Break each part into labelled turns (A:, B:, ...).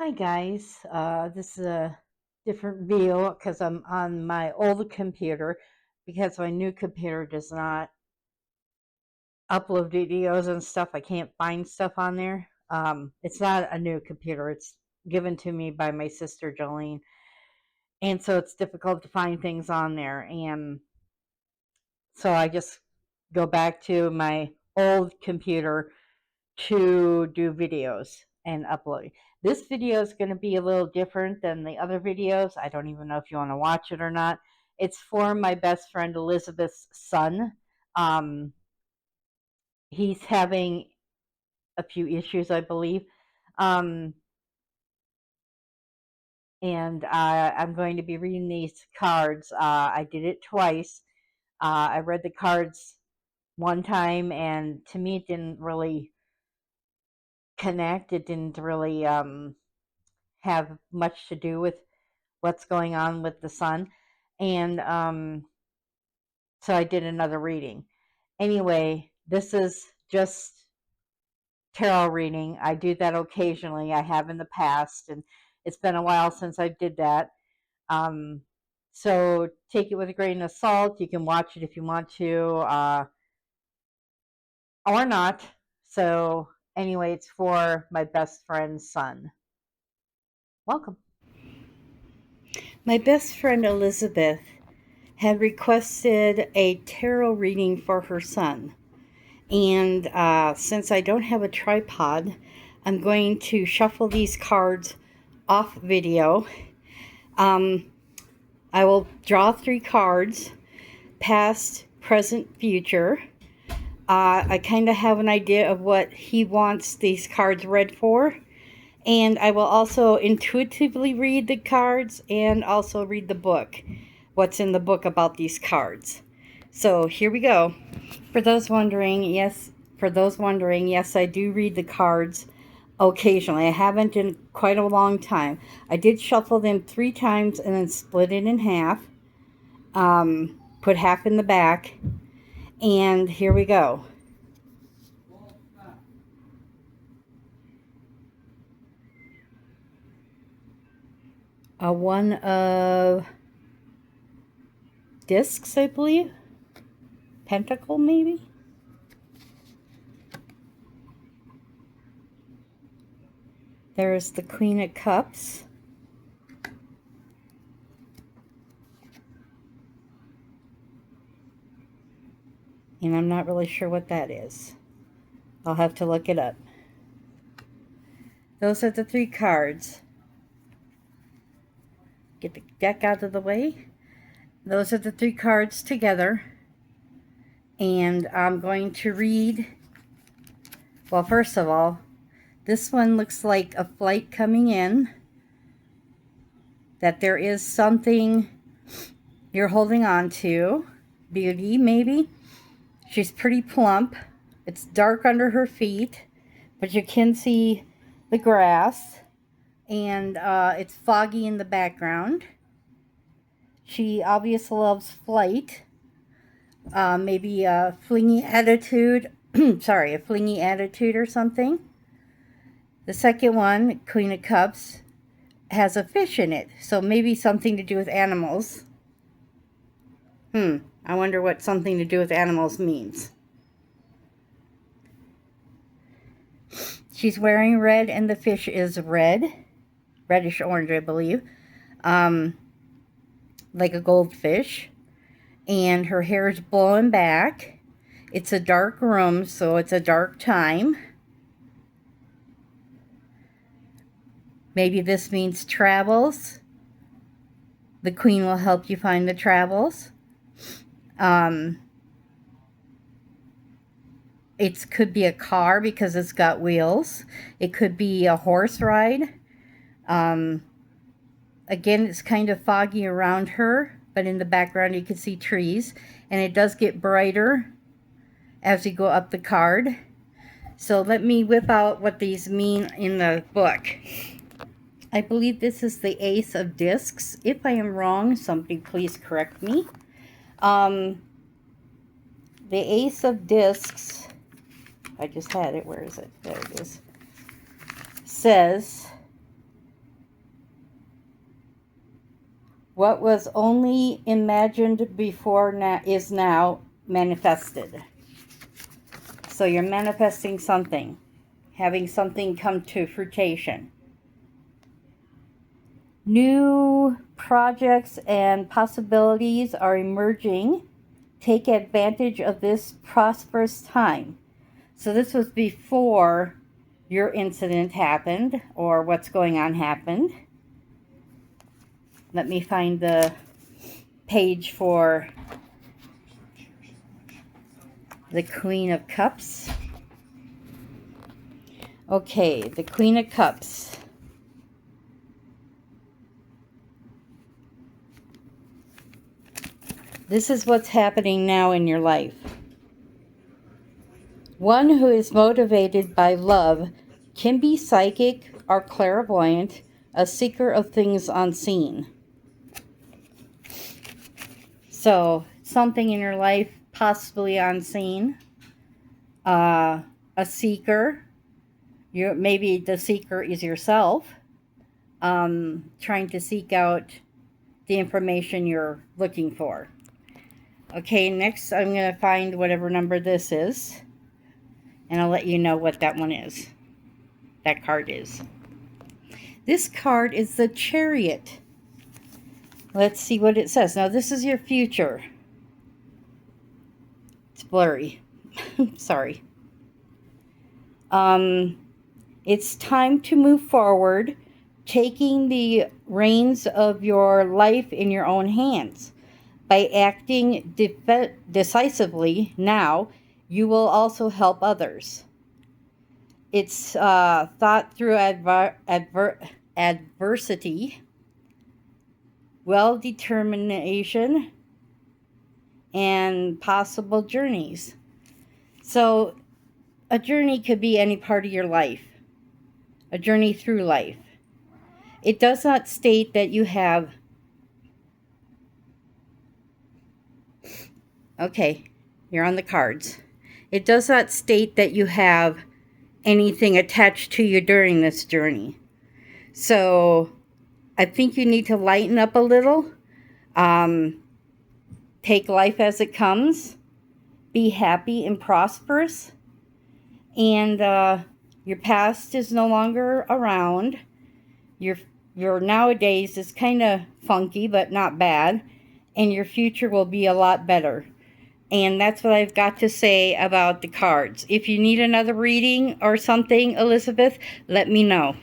A: Hi guys, this is a different video because I'm on my old computer because my new computer does not upload videos and stuff. I can't find stuff on there. It's not a new computer. It's given to me by my sister Jolene, and so it's difficult to find things on there. And so I just go back to my old computer to do videos and upload. This video is going to be a little different than the other videos. I don't even know if you want to watch it or not. It's for my best friend Elizabeth's son. Um, he's having a few issues, I believe. Um, and I'm going to be reading these cards. I did it twice. I read the cards one time, and to me, it didn't really connect. It didn't really have much to do with what's going on with the sun. And so I did another reading. Anyway, this is just tarot reading. I do that occasionally. I have in the past, and it's been a while since I did that. Um, so take it with a grain of salt. You can watch it if you want to, or not. So anyway, it's for my best friend's son. Welcome. My best friend Elizabeth had requested a tarot reading for her son. And since I don't have a tripod, I'm going to shuffle these cards off video. I will draw 3 cards, past, present, future. I kind of have an idea of what he wants these cards read for. And I will also intuitively read the cards and also read the book, what's in the book about these cards. So here we go. For those wondering, yes, I do read the cards occasionally. I haven't in quite a long time. I did shuffle them 3 times and then split it in half. Put half in the back. And here we go. A 1 of discs, I believe. Pentacle, maybe? There's the Queen of Cups. And I'm not really sure what that is. I'll have to look it up. Those are the 3 cards. Get the deck out of the way. Those are the 3 cards together. And I'm going to read, well, first of all, this one looks like a flight coming in. That there is something you're holding on to. Beauty, maybe. She's pretty plump. It's dark under her feet, but you can see the grass. And it's foggy in the background. She obviously loves flight. Maybe a flingy attitude. Sorry, a flingy attitude or something. The second one, Queen of Cups, has a fish in it. So maybe something to do with animals. I wonder what something to do with animals means. She's wearing red and the fish is red. Reddish orange, I believe. Like a goldfish. And her hair is blowing back. It's a dark room, so it's a dark time. Maybe this means travels. The Queen will help you find the travels. It could be a car because it's got wheels. It could be a horse ride. Again, it's kind of foggy around her, but in the background you can see trees. And it does get brighter as you go up the card. So let me whip out what these mean in the book. I believe this is the Ace of Discs. If I am wrong, somebody please correct me. The Ace of Discs, I just had it, where is it? There it is. Says, What was only imagined before is now manifested. So you're manifesting something, having something come to fruition. New projects and possibilities are emerging. Take advantage of this prosperous time. So this was before your incident happened, or what's going on happened. Let me find the page for the Queen of Cups. Okay, the Queen of Cups. This is what's happening now in your life. One who is motivated by love can be psychic or clairvoyant, a seeker of things unseen. So, something in your life possibly unseen. A seeker. Maybe the seeker is yourself, trying to seek out the information you're looking for. Okay, next I'm going to find whatever number this is, and I'll let you know what that one is. That card is. This card is the Chariot. Let's see what it says. Now, this is your future. It's blurry. Sorry. It's time to move forward, taking the reins of your life in your own hands. By acting decisively now, you will also help others. It's thought through adversity, determination, and possible journeys. So a journey could be any part of your life, a journey through life. It does not state that you have... Okay, you're on the cards. It does not state that you have anything attached to you during this journey. So I think you need to lighten up a little. Take life as it comes. Be happy and prosperous. And your past is no longer around. Your nowadays is kind of funky, but not bad. And your future will be a lot better. And that's what I've got to say about the cards. If you need another reading or something, Elizabeth, let me know.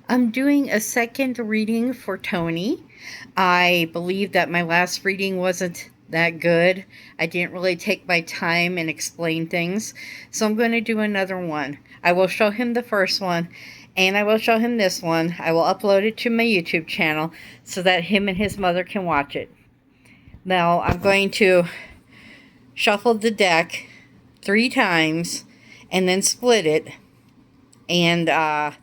A: I'm doing a second reading for Tony. I believe that my last reading wasn't that good. I didn't really take my time and explain things. So I'm going to do another one. I will show him the first one, and I will show him this one. I will upload it to my YouTube channel so that him and his mother can watch it. Now, I'm going to shuffle the deck 3 times and then split it and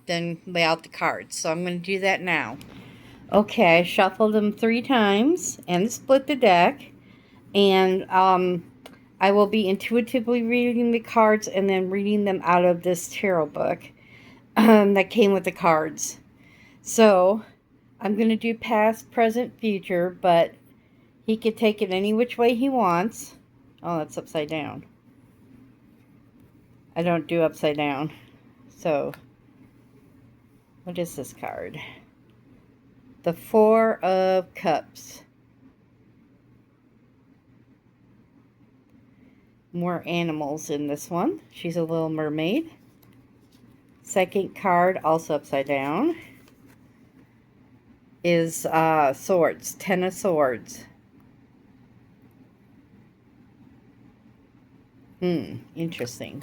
A: then lay out the cards. So I'm going to do that now. Okay, I shuffled them 3 times and split the deck. And I will be intuitively reading the cards and then reading them out of this tarot book that came with the cards. So I'm going to do past, present, future, but he could take it any which way he wants. Oh, that's upside down. I don't do upside down. So, what is this card? The 4 of Cups. More animals in this one. She's a little mermaid. Second card, also upside down, is Swords. 10 of Swords. Interesting.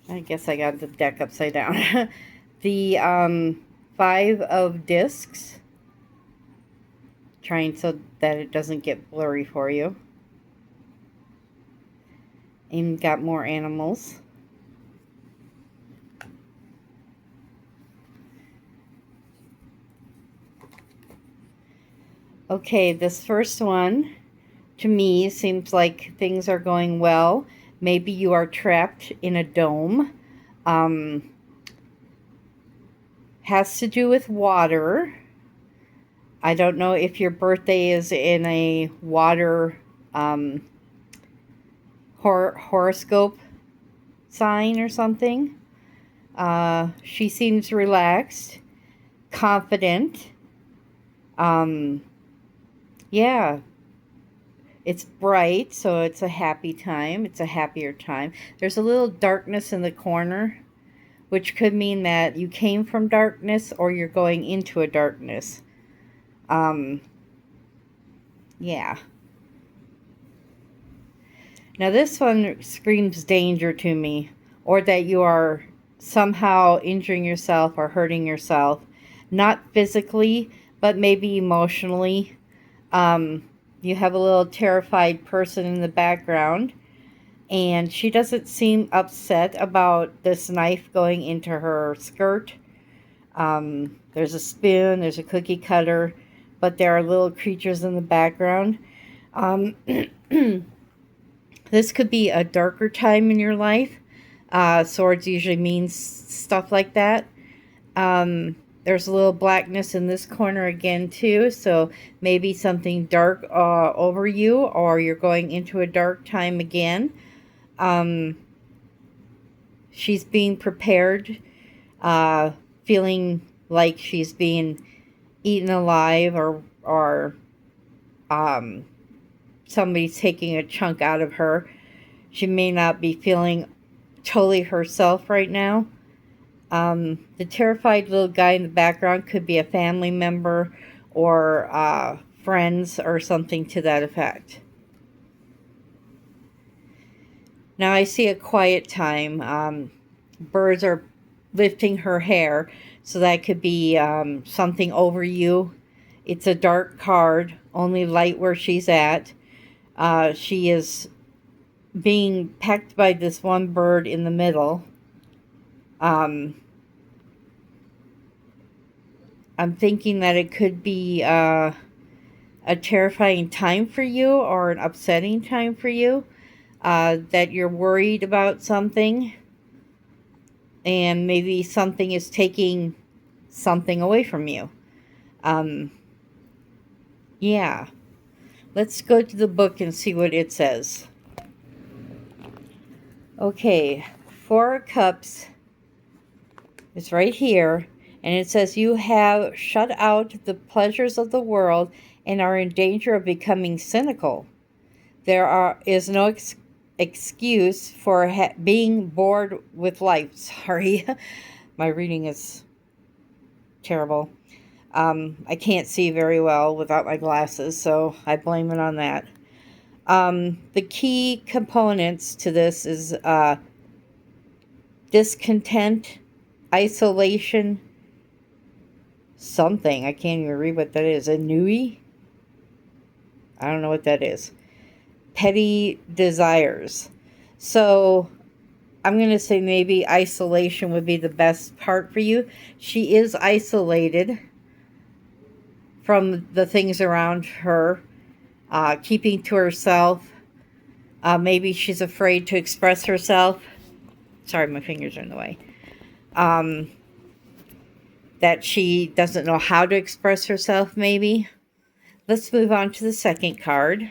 A: I guess I got the deck upside down. The 5 of Discs. Trying so that it doesn't get blurry for you. And got more animals. Okay, this first one, to me, seems like things are going well. Maybe you are trapped in a dome, has to do with water. I don't know if your birthday is in a water um, horoscope sign or something. She seems relaxed, confident. Um, yeah, it's bright, so it's a happy time. It's a happier time. There's a little darkness in the corner, which could mean that you came from darkness or you're going into a darkness. Um, yeah. Now, this one screams danger to me, or that you are somehow injuring yourself or hurting yourself, not physically, but maybe emotionally. Um, you have a little terrified person in the background, and she doesn't seem upset about this knife going into her skirt. There's a spoon, there's a cookie cutter, but there are little creatures in the background. Um, this could be a darker time in your life. Swords usually means stuff like that. There's a little blackness in this corner again too, so maybe something dark over you, or you're going into a dark time again. Um, she's being prepared, feeling like she's being eaten alive, or um, somebody's taking a chunk out of her. She may not be feeling totally herself right now. The terrified little guy in the background could be a family member or friends or something to that effect. Now I see a quiet time. Birds are lifting her hair, so that could be something over you. It's a dark card, only light where she's at. She is being pecked by this one bird in the middle. Um, I'm thinking that it could be a terrifying time for you or an upsetting time for you, that you're worried about something, and maybe something is taking something away from you. Um, yeah. Let's go to the book and see what it says. Okay, Four of Cups is right here, and it says you have shut out the pleasures of the world and are in danger of becoming cynical. Is no excuse for being bored with life. Sorry, my reading is terrible. I can't see very well without my glasses, so I blame it on that. The key components to this is discontent, isolation, something. I can't even read what that is. Ennui? I don't know what that is. Petty desires. So I'm going to say maybe isolation would be the best part for you. She is isolated from the things around her, keeping to herself. Maybe she's afraid to express herself. Sorry, my fingers are in the way. That she doesn't know how to express herself, maybe. Let's move on to the second card.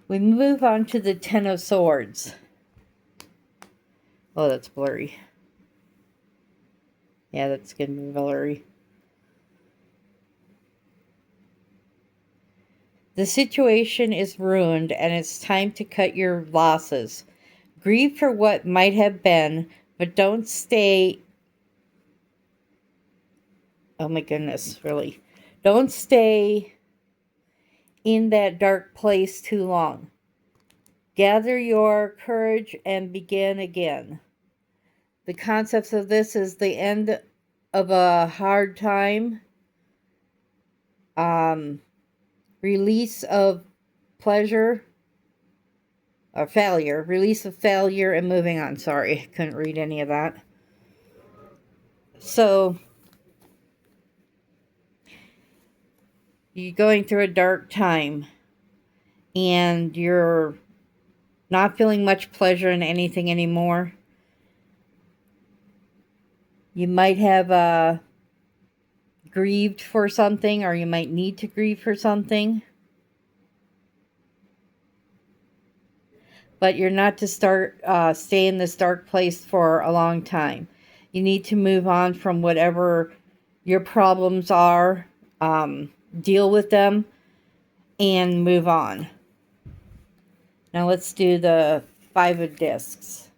A: We move on to the Ten of Swords. Oh, that's blurry. Yeah, that's going to be blurry. The situation is ruined and it's time to cut your losses. Grieve for what might have been, but don't stay. Oh my goodness, really. Don't stay in that dark place too long. Gather your courage and begin again. The concept of this is the end of a hard time, release of pleasure or failure, release of failure, and moving on. Sorry, couldn't read any of that. So you're going through a dark time and you're not feeling much pleasure in anything anymore. You might have grieved for something, or you might need to grieve for something. But you're not to stay in this dark place for a long time. You need to move on from whatever your problems are, deal with them, and move on. Now let's do the 5 of discs.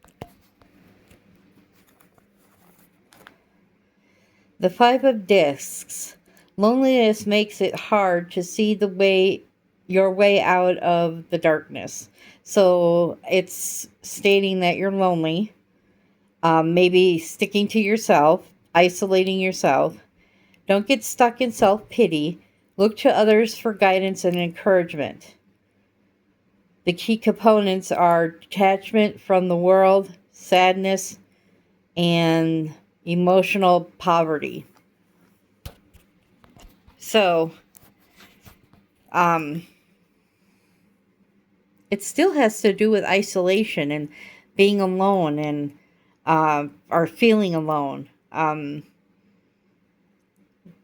A: The 5 of discs. Loneliness makes it hard to see your way out of the darkness. So it's stating that you're lonely, maybe sticking to yourself, isolating yourself. Don't get stuck in self-pity. Look to others for guidance and encouragement. The key components are detachment from the world, sadness, and emotional poverty. So, it still has to do with isolation and being alone and or feeling alone.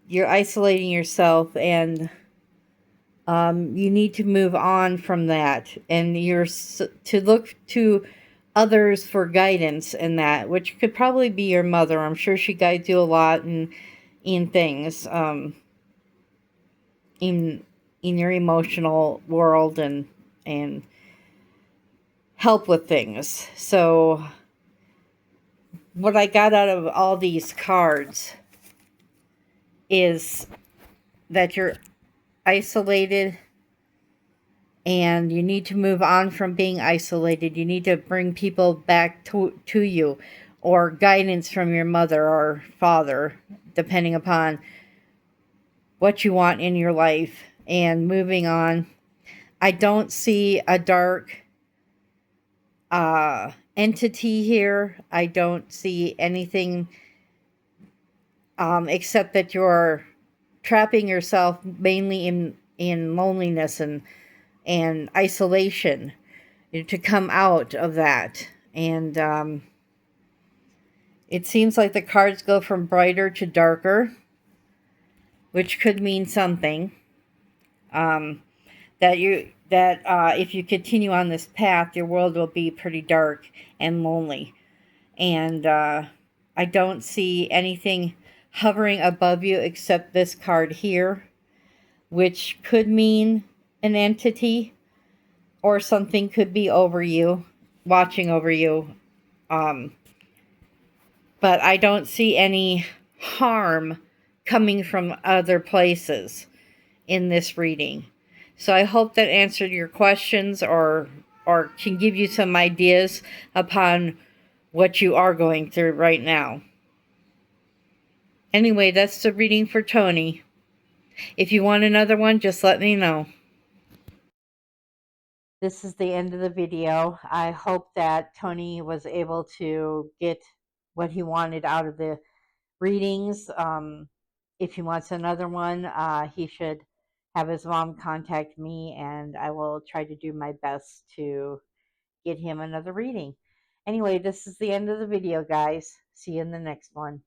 A: You're isolating yourself, and you need to move on from that, and you're to look to others for guidance in that, which could probably be your mother. I'm sure she guides you a lot in things, in your emotional world, and help with things. So what I got out of all these cards is that you're isolated and you need to move on from being isolated. You need to bring people back to you, or guidance from your mother or father, depending upon what you want in your life, and moving on. I don't see a dark entity here. I don't see anything except that you're trapping yourself mainly in loneliness and isolation, to come out of that. And it seems like the cards go from brighter to darker, which could mean something. That if you continue on this path, your world will be pretty dark and lonely. And I don't see anything hovering above you except this card here, which could mean an entity, or something could be over you, watching over you. But I don't see any harm coming from other places in this reading. So I hope that answered your questions, or can give you some ideas upon what you are going through right now. Anyway, that's the reading for Tony. If you want another one, just let me know. This is the end of the video. I hope that Tony was able to get what he wanted out of the readings. If he wants another one, he should have his mom contact me, and I will try to do my best to get him another reading. Anyway, this is the end of the video, guys. See you in the next one.